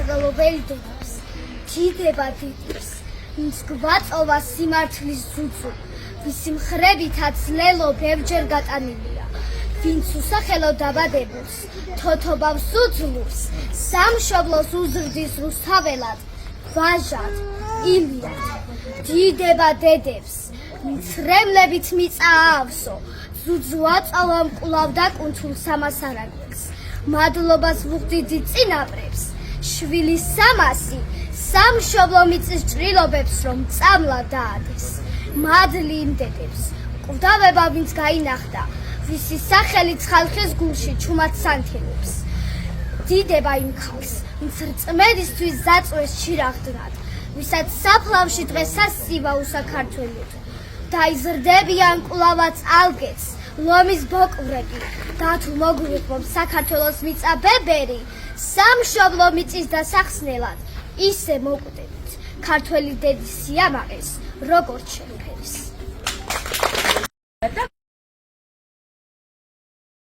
საყრელობელი დედებს, დიდება დიდებს, ვინც გვაწოვა სიმართლის ძუძუ, ვისი მხრებითაც ლელო ბევრჯერ გატანილია, ვინც უსახელო დაბადებულს, თოთობავს უძლურს, სამშობლოს უზრდის რუსთაველად, ვაჟად, ილიად, დიდება დედებს, მცრემლებით მიწა აავსო, ძუძუ აწავა მკვლავ დაკუნთულ სამასარაგებს, მადლობას ვუხდიდი წინაპრებს, შვილის სამასი, სამშობლო მიწის ჭრილობებს რომ წამლა დაადეს, მადლი იმ დედებს, კვდავება ვინც გაინახდა, ვისი სახელით ხალხის გულში ჩუმად სანთელებს, დიდება იმ ხალხს, ვინც რწმენისთვის ზაწვეს ჩირაღდნად, ვისაც საფლავში დღეს სასივა უსაქართველოდ, დაიზრდებიან კვლავაც ალგეთს, ლომის ბოკვრები, და თუ მოგვიყვობ საქართველოს მიწა ბებერი, სამშობლო მიწის დასახსნელად, ისე მოკვდებით, ქართველი დედის სიამაყეს, როგორც შეფერის.